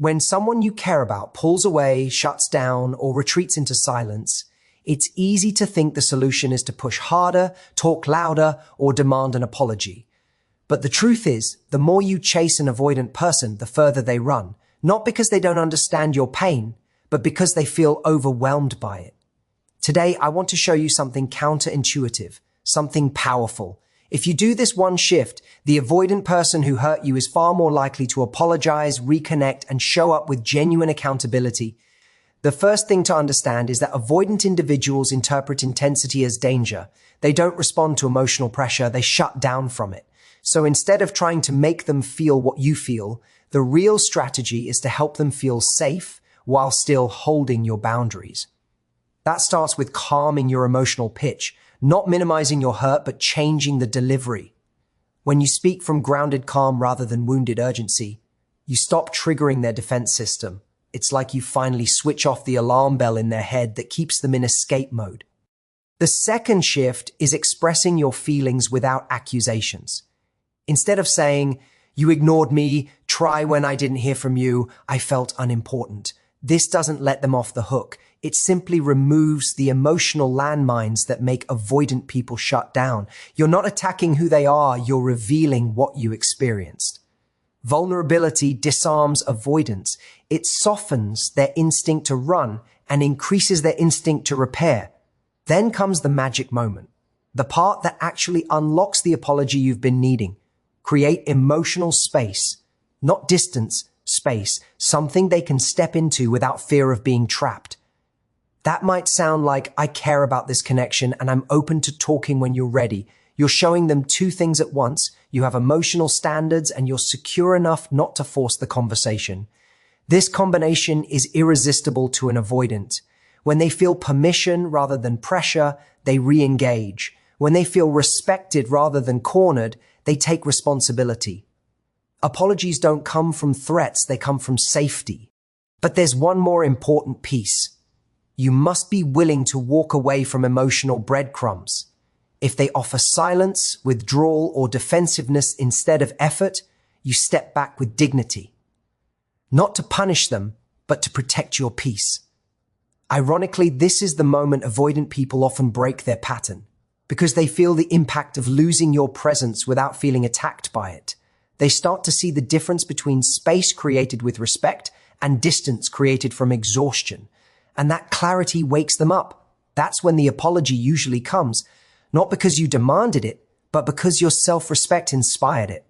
When someone you care about pulls away, shuts down, or retreats into silence, it's easy to think the solution is to push harder, talk louder, or demand an apology. But the truth is, the more you chase an avoidant person, the further they run, not because they don't understand your pain, but because they feel overwhelmed by it. Today, I want to show you something counterintuitive, something powerful. If you do this one shift, the avoidant person who hurt you is far more likely to apologize, reconnect, and show up with genuine accountability. The first thing to understand is that avoidant individuals interpret intensity as danger. They don't respond to emotional pressure, they shut down from it. So instead of trying to make them feel what you feel, the real strategy is to help them feel safe while still holding your boundaries. That starts with calming your emotional pitch, not minimizing your hurt, but changing the delivery. When you speak from grounded calm rather than wounded urgency, you stop triggering their defense system. It's like you finally switch off the alarm bell in their head that keeps them in escape mode. The second shift is expressing your feelings without accusations. Instead of saying, "You ignored me, try when I didn't hear from you, I felt unimportant," this doesn't let them off the hook. It simply removes the emotional landmines that make avoidant people shut down. You're not attacking who they are, you're revealing what you experienced. Vulnerability disarms avoidance. It softens their instinct to run and increases their instinct to repair. Then comes the magic moment, the part that actually unlocks the apology you've been needing. Create emotional space, not distance, space, something they can step into without fear of being trapped. That might sound like, "I care about this connection and I'm open to talking when you're ready." You're showing them two things at once. You have emotional standards and you're secure enough not to force the conversation. This combination is irresistible to an avoidant. When they feel permission rather than pressure, they re-engage. When they feel respected rather than cornered, they take responsibility. Apologies don't come from threats, they come from safety. But there's one more important piece. You must be willing to walk away from emotional breadcrumbs. If they offer silence, withdrawal, or defensiveness instead of effort, you step back with dignity. Not to punish them, but to protect your peace. Ironically, this is the moment avoidant people often break their pattern, because they feel the impact of losing your presence without feeling attacked by it. They start to see the difference between space created with respect and distance created from exhaustion. And that clarity wakes them up. That's when the apology usually comes, not because you demanded it, but because your self-respect inspired it.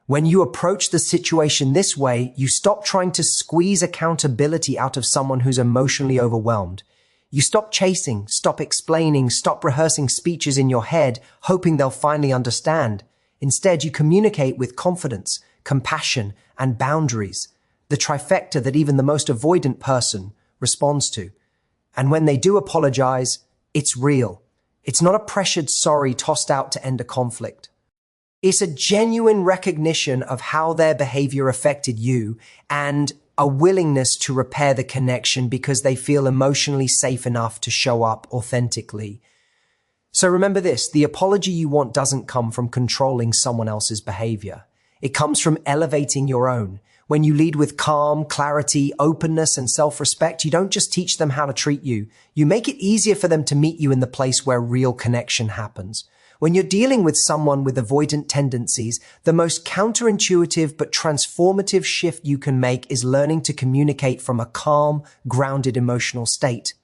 When you approach the situation this way, you stop trying to squeeze accountability out of someone who's emotionally overwhelmed. You stop chasing, stop explaining, stop rehearsing speeches in your head, hoping they'll finally understand. Instead, you communicate with confidence, compassion, and boundaries, the trifecta that even the most avoidant person responds to. And when they do apologize, it's real. It's not a pressured sorry tossed out to end a conflict. It's a genuine recognition of how their behavior affected you and a willingness to repair the connection because they feel emotionally safe enough to show up authentically. So remember this, the apology you want doesn't come from controlling someone else's behavior. It comes from elevating your own. When you lead with calm, clarity, openness, and self-respect, you don't just teach them how to treat you. You make it easier for them to meet you in the place where real connection happens. When you're dealing with someone with avoidant tendencies, the most counterintuitive but transformative shift you can make is learning to communicate from a calm, grounded emotional state.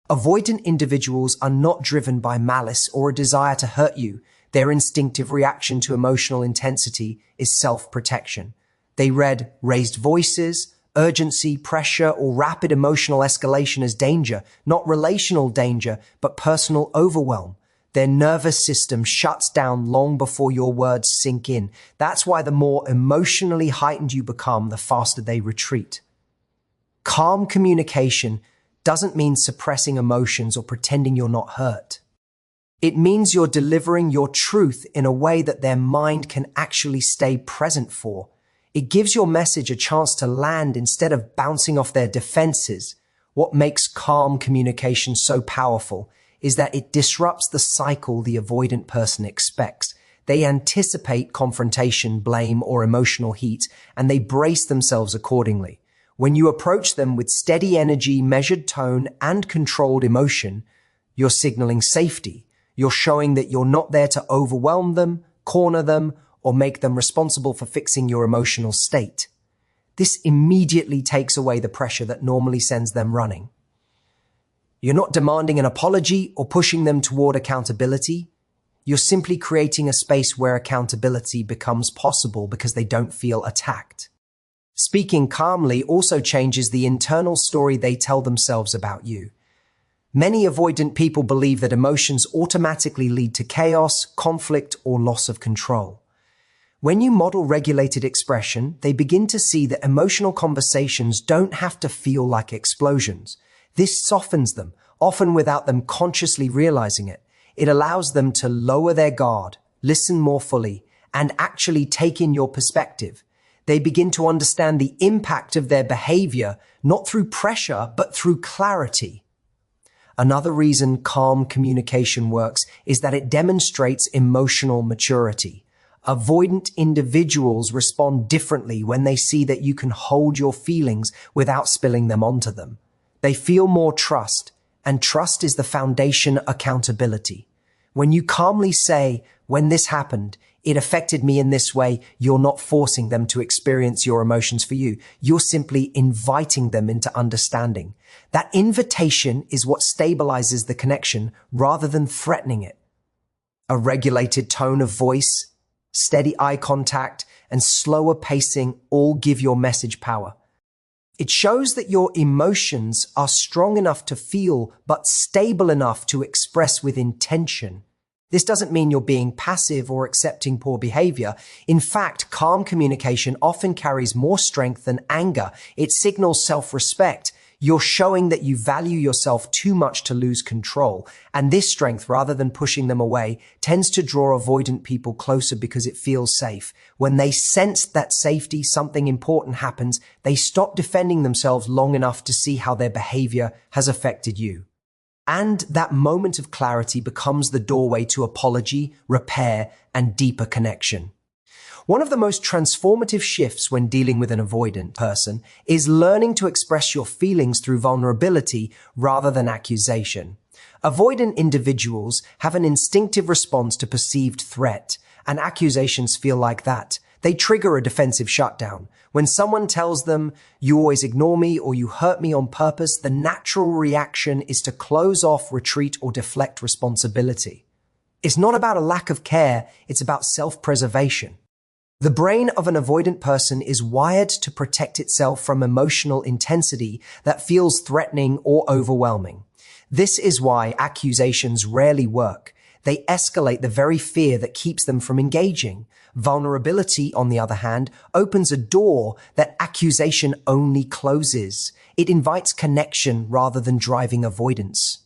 Avoidant individuals are not driven by malice or a desire to hurt you. Their instinctive reaction to emotional intensity is self-protection. They read raised voices, urgency, pressure, or rapid emotional escalation as danger, not relational danger, but personal overwhelm. Their nervous system shuts down long before your words sink in. That's why the more emotionally heightened you become, the faster they retreat. Calm communication doesn't mean suppressing emotions or pretending you're not hurt. It means you're delivering your truth in a way that their mind can actually stay present for. It gives your message a chance to land instead of bouncing off their defenses. What makes calm communication so powerful is that it disrupts the cycle the avoidant person expects. They anticipate confrontation, blame, or emotional heat, and they brace themselves accordingly. When you approach them with steady energy, measured tone, and controlled emotion, you're signaling safety. You're showing that you're not there to overwhelm them, corner them, or make them responsible for fixing your emotional state. This immediately takes away the pressure that normally sends them running. You're not demanding an apology or pushing them toward accountability. You're simply creating a space where accountability becomes possible because they don't feel attacked. Speaking calmly also changes the internal story they tell themselves about you. Many avoidant people believe that emotions automatically lead to chaos, conflict, or loss of control. When you model regulated expression, they begin to see that emotional conversations don't have to feel like explosions. This softens them, often without them consciously realizing it. It allows them to lower their guard, listen more fully, and actually take in your perspective. They begin to understand the impact of their behavior, not through pressure, but through clarity. Another reason calm communication works is that it demonstrates emotional maturity. Avoidant individuals respond differently when they see that you can hold your feelings without spilling them onto them. They feel more trust, and trust is the foundation of accountability. When you calmly say, "When this happened, it affected me in this way," you're not forcing them to experience your emotions for you. You're simply inviting them into understanding. That invitation is what stabilizes the connection rather than threatening it. A regulated tone of voice, steady eye contact, and slower pacing all give your message power. It shows that your emotions are strong enough to feel, but stable enough to express with intention. This doesn't mean you're being passive or accepting poor behavior. In fact, calm communication often carries more strength than anger. It signals self-respect. You're showing that you value yourself too much to lose control. And this strength, rather than pushing them away, tends to draw avoidant people closer because it feels safe. When they sense that safety, something important happens. They stop defending themselves long enough to see how their behavior has affected you. And that moment of clarity becomes the doorway to apology, repair, and deeper connection. One of the most transformative shifts when dealing with an avoidant person is learning to express your feelings through vulnerability rather than accusation. Avoidant individuals have an instinctive response to perceived threat, and accusations feel like that. They trigger a defensive shutdown. When someone tells them, "You always ignore me," or "You hurt me on purpose," the natural reaction is to close off, retreat, or deflect responsibility. It's not about a lack of care, it's about self-preservation. The brain of an avoidant person is wired to protect itself from emotional intensity that feels threatening or overwhelming. This is why accusations rarely work. They escalate the very fear that keeps them from engaging. Vulnerability, on the other hand, opens a door that accusation only closes. It invites connection rather than driving avoidance.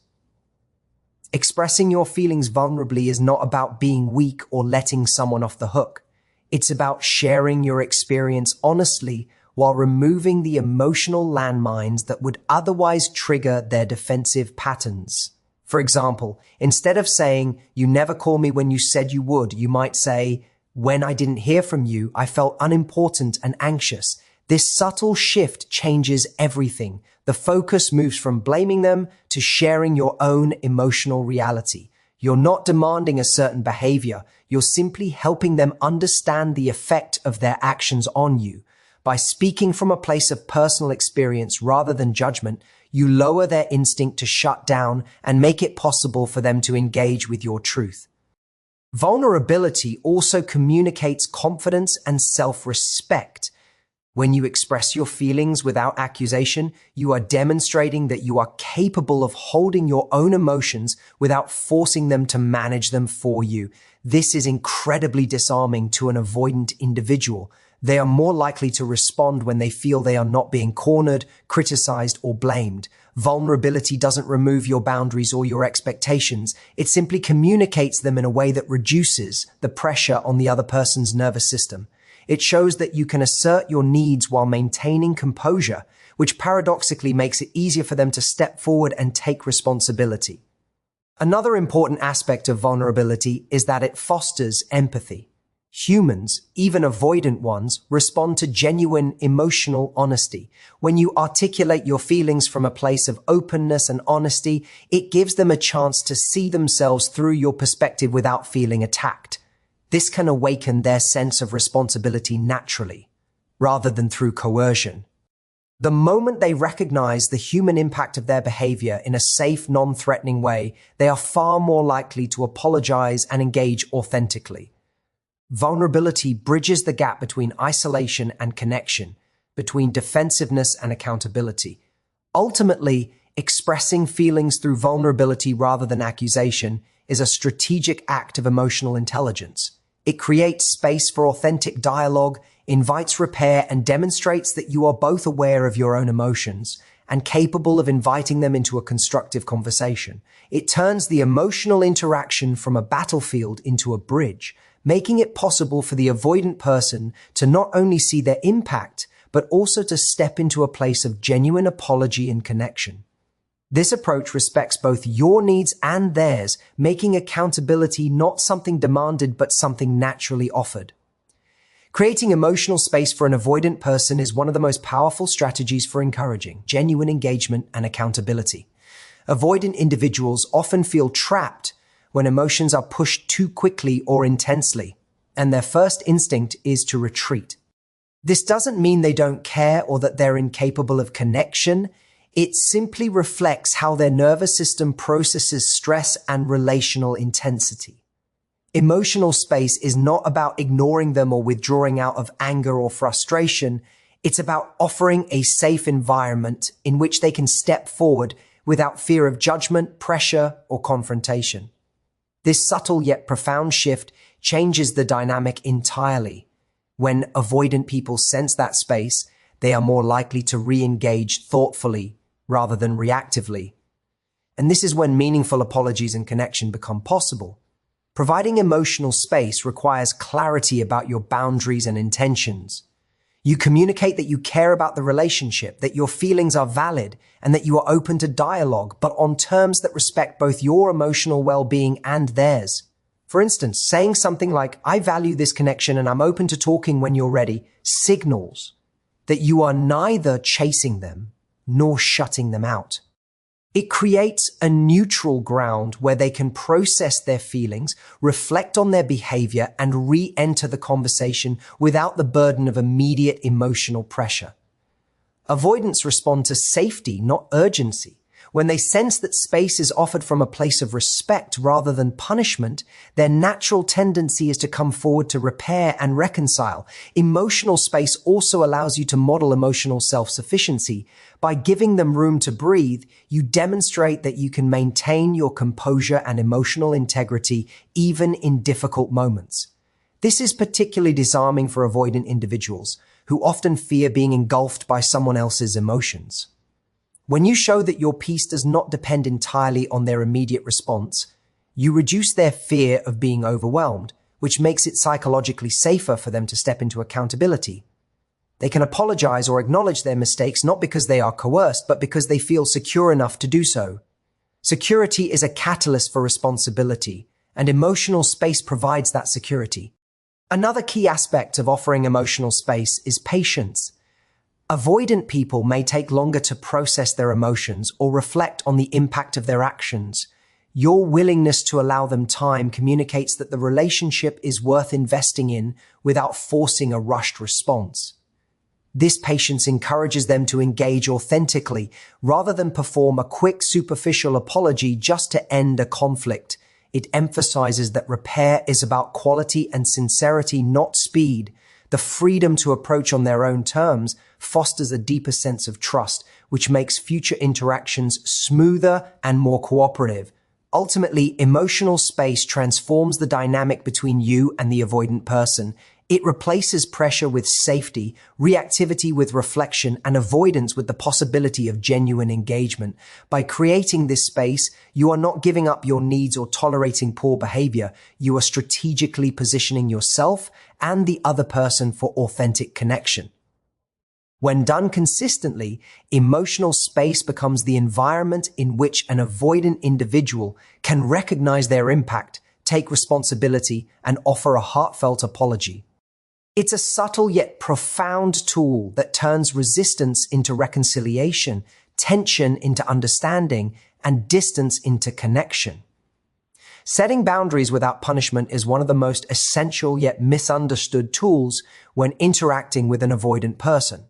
Expressing your feelings vulnerably is not about being weak or letting someone off the hook. It's about sharing your experience honestly while removing the emotional landmines that would otherwise trigger their defensive patterns. For example, instead of saying, "You never call me when you said you would," you might say, "When I didn't hear from you, I felt unimportant and anxious." This subtle shift changes everything. The focus moves from blaming them to sharing your own emotional reality. You're not demanding a certain behavior. You're simply helping them understand the effect of their actions on you. By speaking from a place of personal experience rather than judgment, you lower their instinct to shut down and make it possible for them to engage with your truth. Vulnerability also communicates confidence and self-respect. When you express your feelings without accusation, you are demonstrating that you are capable of holding your own emotions without forcing them to manage them for you. This is incredibly disarming to an avoidant individual. They are more likely to respond when they feel they are not being cornered, criticized, or blamed. Vulnerability doesn't remove your boundaries or your expectations. It simply communicates them in a way that reduces the pressure on the other person's nervous system. It shows that you can assert your needs while maintaining composure, which paradoxically makes it easier for them to step forward and take responsibility. Another important aspect of vulnerability is that it fosters empathy. Humans, even avoidant ones, respond to genuine emotional honesty. When you articulate your feelings from a place of openness and honesty, it gives them a chance to see themselves through your perspective without feeling attacked. This can awaken their sense of responsibility naturally, rather than through coercion. The moment they recognize the human impact of their behavior in a safe, non-threatening way, they are far more likely to apologize and engage authentically. Vulnerability bridges the gap between isolation and connection, between defensiveness and accountability. Ultimately, expressing feelings through vulnerability rather than accusation is a strategic act of emotional intelligence. It creates space for authentic dialogue, invites repair, and demonstrates that you are both aware of your own emotions and capable of inviting them into a constructive conversation. It turns the emotional interaction from a battlefield into a bridge, making it possible for the avoidant person to not only see their impact, but also to step into a place of genuine apology and connection. This approach respects both your needs and theirs, making accountability not something demanded, but something naturally offered. Creating emotional space for an avoidant person is one of the most powerful strategies for encouraging genuine engagement and accountability. Avoidant individuals often feel trapped when emotions are pushed too quickly or intensely, and their first instinct is to retreat. This doesn't mean they don't care or that they're incapable of connection. It simply reflects how their nervous system processes stress and relational intensity. Emotional space is not about ignoring them or withdrawing out of anger or frustration. It's about offering a safe environment in which they can step forward without fear of judgment, pressure, or confrontation. This subtle yet profound shift changes the dynamic entirely. When avoidant people sense that space, they are more likely to re-engage thoughtfully rather than reactively. And this is when meaningful apologies and connection become possible. Providing emotional space requires clarity about your boundaries and intentions. You communicate that you care about the relationship, that your feelings are valid, and that you are open to dialogue, but on terms that respect both your emotional well-being and theirs. For instance, saying something like, "I value this connection and I'm open to talking when you're ready," signals that you are neither chasing them nor shutting them out. It creates a neutral ground where they can process their feelings, reflect on their behavior, and re-enter the conversation without the burden of immediate emotional pressure. Avoidants respond to safety, not urgency. When they sense that space is offered from a place of respect rather than punishment, their natural tendency is to come forward to repair and reconcile. Emotional space also allows you to model emotional self-sufficiency. By giving them room to breathe, you demonstrate that you can maintain your composure and emotional integrity even in difficult moments. This is particularly disarming for avoidant individuals who often fear being engulfed by someone else's emotions. When you show that your peace does not depend entirely on their immediate response, you reduce their fear of being overwhelmed, which makes it psychologically safer for them to step into accountability. They can apologize or acknowledge their mistakes not because they are coerced, but because they feel secure enough to do so. Security is a catalyst for responsibility, and emotional space provides that security. Another key aspect of offering emotional space is patience. Avoidant people may take longer to process their emotions or reflect on the impact of their actions. Your willingness to allow them time communicates that the relationship is worth investing in without forcing a rushed response. This patience encourages them to engage authentically rather than perform a quick, superficial apology just to end a conflict. It emphasizes that repair is about quality and sincerity, not speed. The freedom to approach on their own terms fosters a deeper sense of trust, which makes future interactions smoother and more cooperative. Ultimately, emotional space transforms the dynamic between you and the avoidant person. It replaces pressure with safety, reactivity with reflection, and avoidance with the possibility of genuine engagement. By creating this space, you are not giving up your needs or tolerating poor behavior. You are strategically positioning yourself and the other person for authentic connection. When done consistently, emotional space becomes the environment in which an avoidant individual can recognize their impact, take responsibility, and offer a heartfelt apology. It's a subtle yet profound tool that turns resistance into reconciliation, tension into understanding, and distance into connection. Setting boundaries without punishment is one of the most essential yet misunderstood tools when interacting with an avoidant person.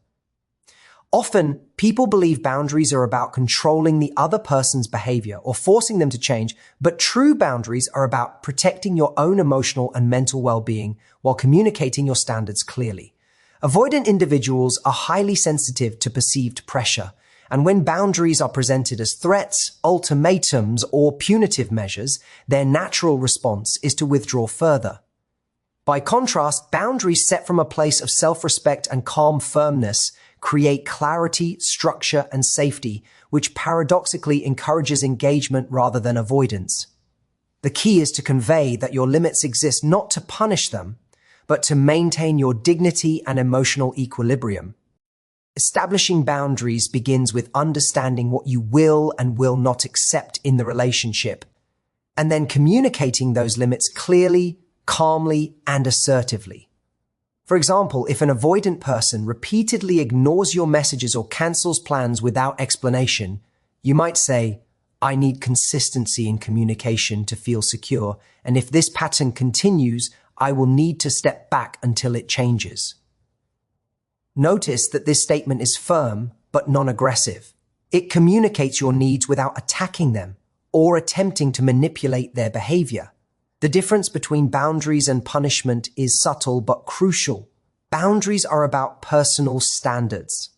Often, people believe boundaries are about controlling the other person's behavior or forcing them to change, but true boundaries are about protecting your own emotional and mental well-being while communicating your standards clearly. Avoidant individuals are highly sensitive to perceived pressure, and when boundaries are presented as threats, ultimatums, or punitive measures, their natural response is to withdraw further. By contrast, boundaries set from a place of self-respect and calm firmness create clarity, structure, and safety, which paradoxically encourages engagement rather than avoidance. The key is to convey that your limits exist not to punish them, but to maintain your dignity and emotional equilibrium. Establishing boundaries begins with understanding what you will and will not accept in the relationship, and then communicating those limits clearly, calmly, and assertively. For example, if an avoidant person repeatedly ignores your messages or cancels plans without explanation, you might say, "I need consistency in communication to feel secure, and if this pattern continues, I will need to step back until it changes." Notice that this statement is firm but non-aggressive. It communicates your needs without attacking them or attempting to manipulate their behavior. The difference between boundaries and punishment is subtle but crucial. Boundaries are about personal standards,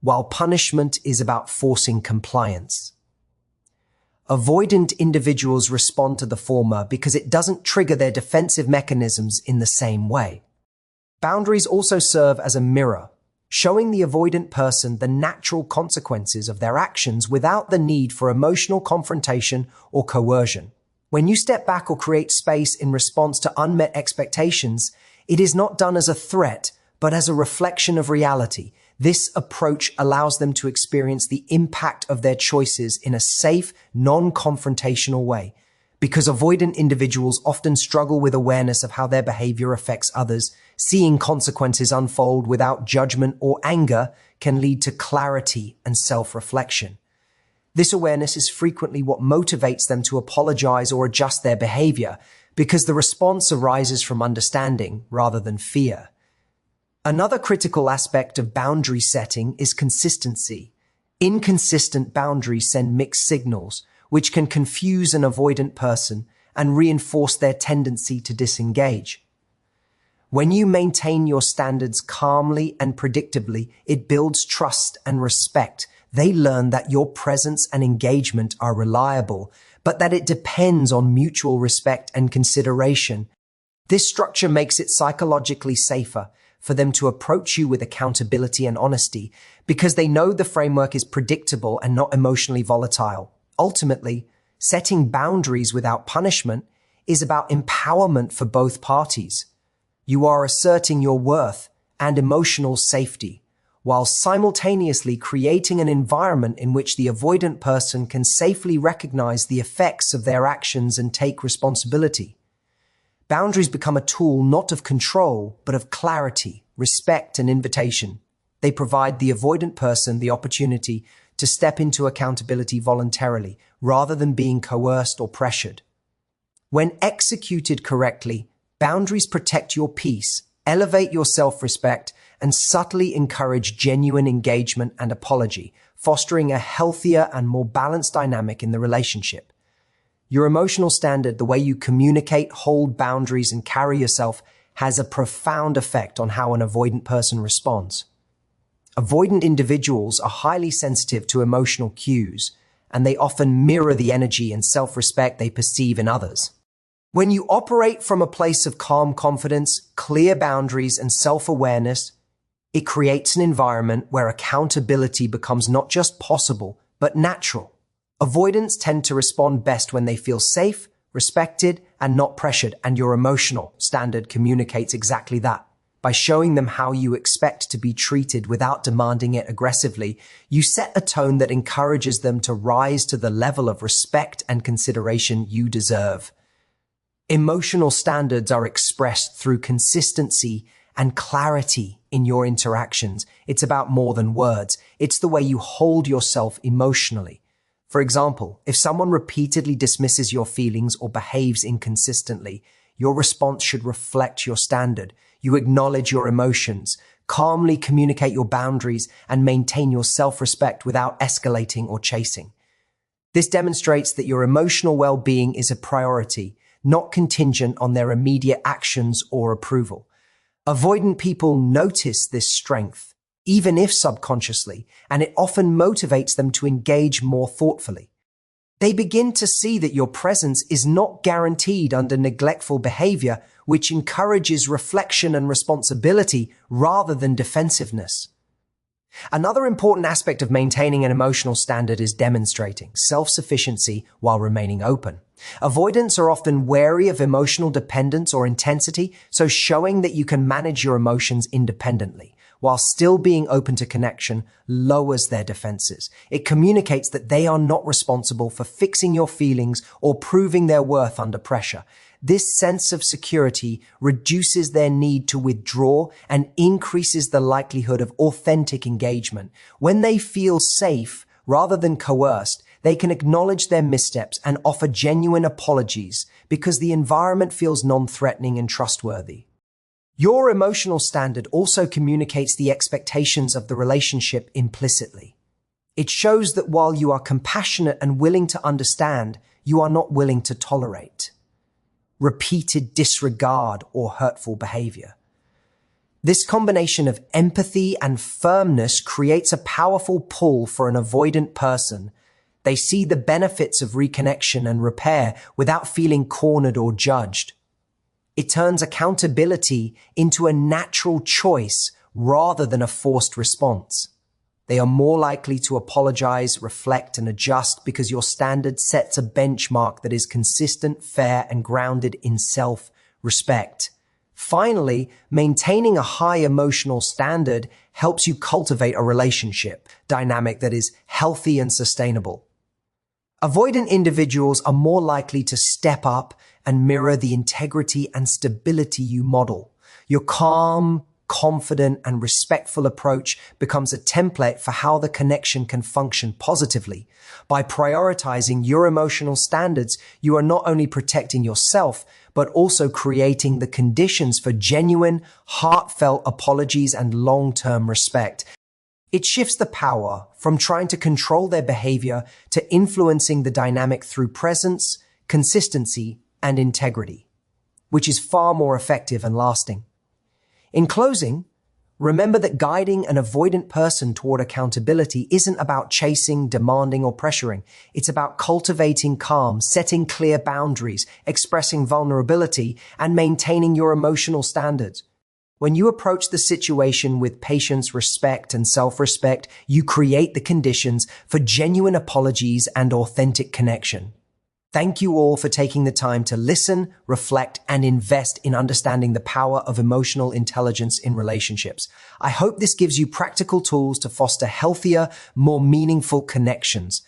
while punishment is about forcing compliance. Avoidant individuals respond to the former because it doesn't trigger their defensive mechanisms in the same way. Boundaries also serve as a mirror, showing the avoidant person the natural consequences of their actions without the need for emotional confrontation or coercion. When you step back or create space in response to unmet expectations, it is not done as a threat, but as a reflection of reality. This approach allows them to experience the impact of their choices in a safe, non-confrontational way. Because avoidant individuals often struggle with awareness of how their behavior affects others, seeing consequences unfold without judgment or anger can lead to clarity and self-reflection. This awareness is frequently what motivates them to apologize or adjust their behavior, because the response arises from understanding rather than fear. Another critical aspect of boundary setting is consistency. Inconsistent boundaries send mixed signals, which can confuse an avoidant person and reinforce their tendency to disengage. When you maintain your standards calmly and predictably, it builds trust and respect. They learn that your presence and engagement are reliable, but that it depends on mutual respect and consideration. This structure makes it psychologically safer for them to approach you with accountability and honesty, because they know the framework is predictable and not emotionally volatile. Ultimately, setting boundaries without punishment is about empowerment for both parties. You are asserting your worth and emotional safety, while simultaneously creating an environment in which the avoidant person can safely recognize the effects of their actions and take responsibility. Boundaries become a tool not of control, but of clarity, respect, and invitation. They provide the avoidant person the opportunity to step into accountability voluntarily, rather than being coerced or pressured. When executed correctly, boundaries protect your peace, elevate your self-respect, and subtly encourage genuine engagement and apology, fostering a healthier and more balanced dynamic in the relationship. Your emotional standard, the way you communicate, hold boundaries, and carry yourself, has a profound effect on how an avoidant person responds. Avoidant individuals are highly sensitive to emotional cues, and they often mirror the energy and self-respect they perceive in others. When you operate from a place of calm confidence, clear boundaries, and self-awareness, it creates an environment where accountability becomes not just possible, but natural. Avoidants tend to respond best when they feel safe, respected, and not pressured, and your emotional standard communicates exactly that. By showing them how you expect to be treated without demanding it aggressively, you set a tone that encourages them to rise to the level of respect and consideration you deserve. Emotional standards are expressed through consistency and clarity in your interactions. It's about more than words. It's the way you hold yourself emotionally. For example, if someone repeatedly dismisses your feelings or behaves inconsistently, your response should reflect your standard. You acknowledge your emotions, calmly communicate your boundaries, and maintain your self-respect without escalating or chasing. This demonstrates that your emotional well-being is a priority, not contingent on their immediate actions or approval. Avoidant people notice this strength, even if subconsciously, and it often motivates them to engage more thoughtfully. They begin to see that your presence is not guaranteed under neglectful behavior, which encourages reflection and responsibility rather than defensiveness. Another important aspect of maintaining an emotional standard is demonstrating self-sufficiency while remaining open. Avoidants are often wary of emotional dependence or intensity, so showing that you can manage your emotions independently while still being open to connection lowers their defenses. It communicates that they are not responsible for fixing your feelings or proving their worth under pressure. This sense of security reduces their need to withdraw and increases the likelihood of authentic engagement. When they feel safe rather than coerced, they can acknowledge their missteps and offer genuine apologies because the environment feels non-threatening and trustworthy. Your emotional standard also communicates the expectations of the relationship implicitly. It shows that while you are compassionate and willing to understand, you are not willing to tolerate repeated disregard or hurtful behavior. This combination of empathy and firmness creates a powerful pull for an avoidant person. They see the benefits of reconnection and repair without feeling cornered or judged. It turns accountability into a natural choice rather than a forced response. They are more likely to apologize, reflect, and adjust because your standard sets a benchmark that is consistent, fair, and grounded in self-respect. Finally, maintaining a high emotional standard helps you cultivate a relationship dynamic that is healthy and sustainable. Avoidant individuals are more likely to step up and mirror the integrity and stability you model. Your calm, confident, and respectful approach becomes a template for how the connection can function positively. By prioritizing your emotional standards, you are not only protecting yourself, but also creating the conditions for genuine, heartfelt apologies and long-term respect. It shifts the power from trying to control their behavior to influencing the dynamic through presence, consistency, and integrity, which is far more effective and lasting. In closing, remember that guiding an avoidant person toward accountability isn't about chasing, demanding, or pressuring. It's about cultivating calm, setting clear boundaries, expressing vulnerability, and maintaining your emotional standards. When you approach the situation with patience, respect, and self-respect, you create the conditions for genuine apologies and authentic connection. Thank you all for taking the time to listen, reflect, and invest in understanding the power of emotional intelligence in relationships. I hope this gives you practical tools to foster healthier, more meaningful connections.